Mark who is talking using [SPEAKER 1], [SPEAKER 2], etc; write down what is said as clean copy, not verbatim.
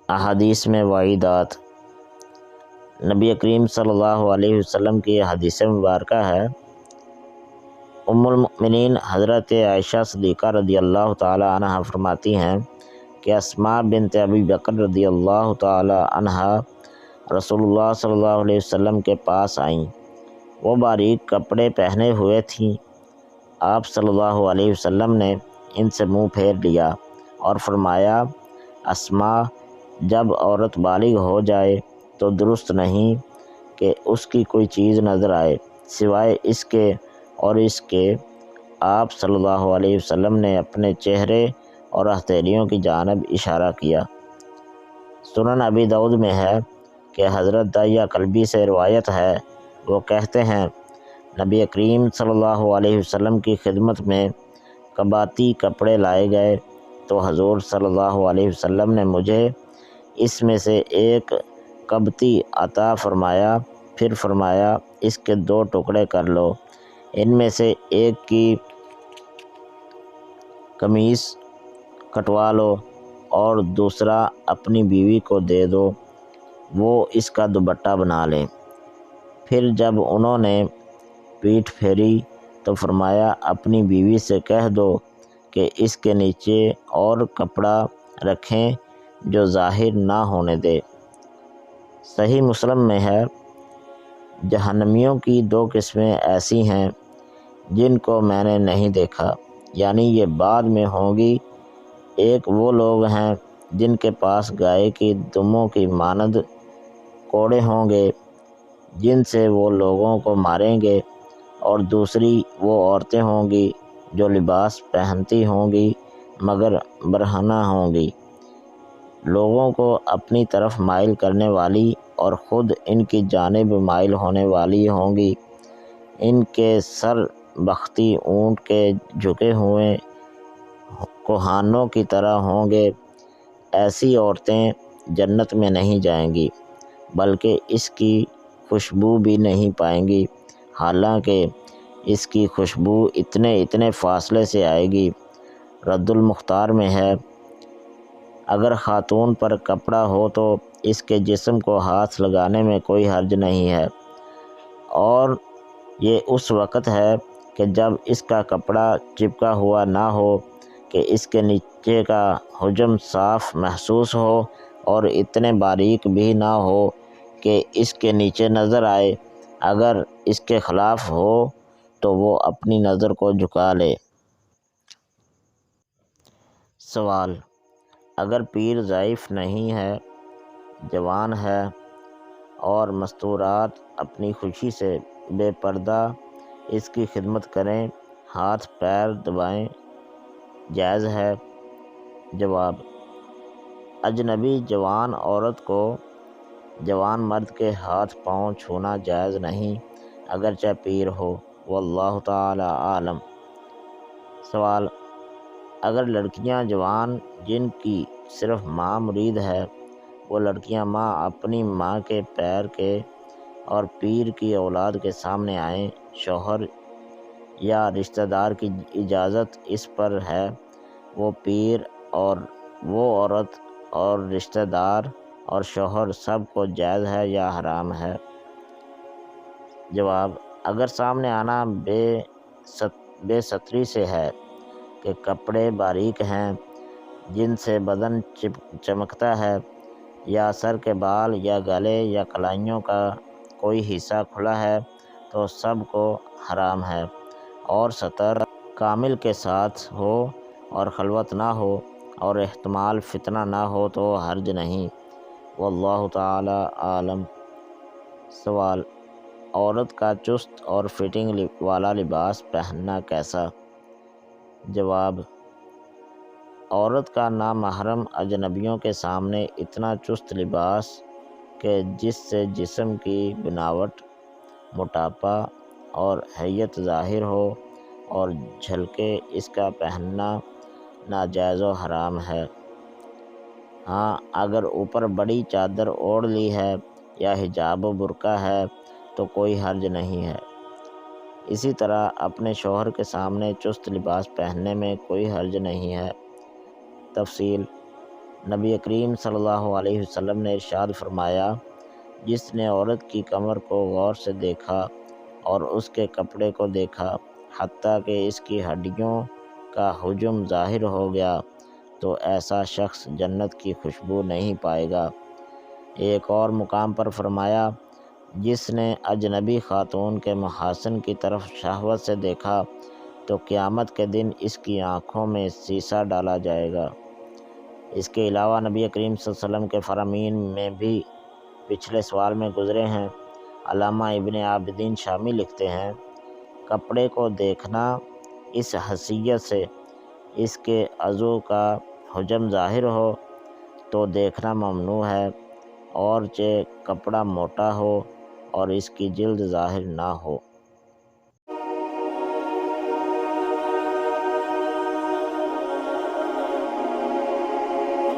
[SPEAKER 1] احادیث میں وعیدات۔ نبی کریم صلی اللہ علیہ وسلم کی حدیث مبارکہ ہے، ام المؤمنین حضرت عائشہ صدیقہ رضی اللہ تعالی عنہ فرماتی ہیں کہ اسماء بنت ابی بکر رضی اللہ تعالی عنہ رسول اللہ صلی اللہ علیہ وسلم کے پاس آئیں۔ وہ باریک کپڑے پہنے ہوئے تھیں۔ آپ صلی اللہ علیہ وسلم نے ان سے منہ پھیر لیا اور فرمایا، اسماء، جب عورت بالغ ہو جائے تو درست نہیں کہ اس کی کوئی چیز نظر آئے سوائے اس کے اور اس کے۔ آپ صلی اللہ علیہ وسلم نے اپنے چہرے اور ہتھیلیوں کی جانب اشارہ کیا۔ سنن ابی داؤد میں ہے کہ حضرت دحیہ کلبی سے روایت ہے، وہ کہتے ہیں، نبی کریم صلی اللہ علیہ وسلم کی خدمت میں قباتی کپڑے لائے گئے تو حضور صلی اللہ علیہ وسلم نے مجھے اس میں سے ایک قبطی عطا فرمایا، پھر فرمایا، اس کے 2 ٹکڑے کر لو، ان میں سے ایک کی قمیص کٹوا لو اور دوسرا اپنی بیوی کو دے دو، وہ اس کا دوپٹہ بنا لیں۔ پھر جب انہوں نے پیٹھ پھیری تو فرمایا، اپنی بیوی سے کہہ دو کہ اس کے نیچے اور کپڑا رکھیں جو ظاہر نہ ہونے دے۔ صحیح مسلم میں ہے، جہنمیوں کی 2 قسمیں ایسی ہیں جن کو میں نے نہیں دیکھا، یعنی یہ بعد میں ہوں گی۔ ایک وہ لوگ ہیں جن کے پاس گائے کی دموں کی مانند کوڑے ہوں گے جن سے وہ لوگوں کو ماریں گے، اور دوسری وہ عورتیں ہوں گی جو لباس پہنتی ہوں گی مگر برہنہ ہوں گی، لوگوں کو اپنی طرف مائل کرنے والی اور خود ان کی جانب مائل ہونے والی ہوں گی۔ ان کے سر بختی اونٹ کے جھکے ہوئے کوہانوں کی طرح ہوں گے۔ ایسی عورتیں جنت میں نہیں جائیں گی بلکہ اس کی خوشبو بھی نہیں پائیں گی، حالانکہ اس کی خوشبو اتنے فاصلے سے آئے گی۔ رد المختار میں ہے، اگر خاتون پر کپڑا ہو تو اس کے جسم کو ہاتھ لگانے میں کوئی حرج نہیں ہے، اور یہ اس وقت ہے کہ جب اس کا کپڑا چپکا ہوا نہ ہو کہ اس کے نیچے کا حجم صاف محسوس ہو اور اتنے باریک بھی نہ ہو کہ اس کے نیچے نظر آئے۔ اگر اس کے خلاف ہو تو وہ اپنی نظر کو جھکا لے۔ سوال: اگر پیر ضعیف نہیں ہے، جوان ہے اور مستورات اپنی خوشی سے بے پردہ اس کی خدمت کریں، ہاتھ پیر دبائیں، جائز ہے؟ جواب: اجنبی جوان عورت کو جوان مرد کے ہاتھ پاؤں چھونا جائز نہیں، اگرچہ پیر ہو، واللہ تعالی عالم۔ سوال: اگر لڑکیاں جوان جن کی صرف ماں مرید ہے، وہ لڑکیاں ماں اپنی ماں کے پیر کے اور پیر کی اولاد کے سامنے آئیں، شوہر یا رشتہ دار کی اجازت اس پر ہے، وہ پیر اور وہ عورت اور رشتہ دار اور شوہر سب کو جائز ہے یا حرام ہے؟ جواب: اگر سامنے آنا بے ستری سے ہے کہ کپڑے باریک ہیں جن سے بدن چمکتا ہے، یا سر کے بال یا گلے یا کلائیوں کا کوئی حصہ کھلا ہے تو سب کو حرام ہے، اور ستر کامل کے ساتھ ہو اور خلوت نہ ہو اور احتمال فتنہ نہ ہو تو حرج نہیں، واللہ تعالی عالم۔ سوال: عورت کا چست اور فٹنگ والا لباس پہننا کیسا؟ جواب: عورت کا نامحرم اجنبیوں کے سامنے اتنا چست لباس کہ جس سے جسم کی بناوٹ، موٹاپا اور حیت ظاہر ہو اور جھلکے، اس کا پہننا ناجائز و حرام ہے۔ ہاں، اگر اوپر بڑی چادر اوڑھ لی ہے یا حجاب و برقع ہے تو کوئی حرج نہیں ہے۔ اسی طرح اپنے شوہر کے سامنے چست لباس پہننے میں کوئی حرج نہیں ہے۔ تفصیل: نبی کریم صلی اللہ علیہ وسلم نے ارشاد فرمایا، جس نے عورت کی کمر کو غور سے دیکھا اور اس کے کپڑے کو دیکھا حتیٰ کہ اس کی ہڈیوں کا حجم ظاہر ہو گیا، تو ایسا شخص جنت کی خوشبو نہیں پائے گا۔ ایک اور مقام پر فرمایا، جس نے اجنبی خاتون کے محاسن کی طرف شہوت سے دیکھا تو قیامت کے دن اس کی آنکھوں میں سیسہ ڈالا جائے گا۔ اس کے علاوہ نبی کریم صلی اللہ علیہ وسلم کے فرامین میں بھی پچھلے سوال میں گزرے ہیں۔ علامہ ابن عابدین شامی لکھتے ہیں، کپڑے کو دیکھنا اس حیثیت سے اس کے عضو کا حجم ظاہر ہو تو دیکھنا ممنوع ہے، اور چہ کپڑا موٹا ہو اور اس کی جلد ظاہر نہ ہو۔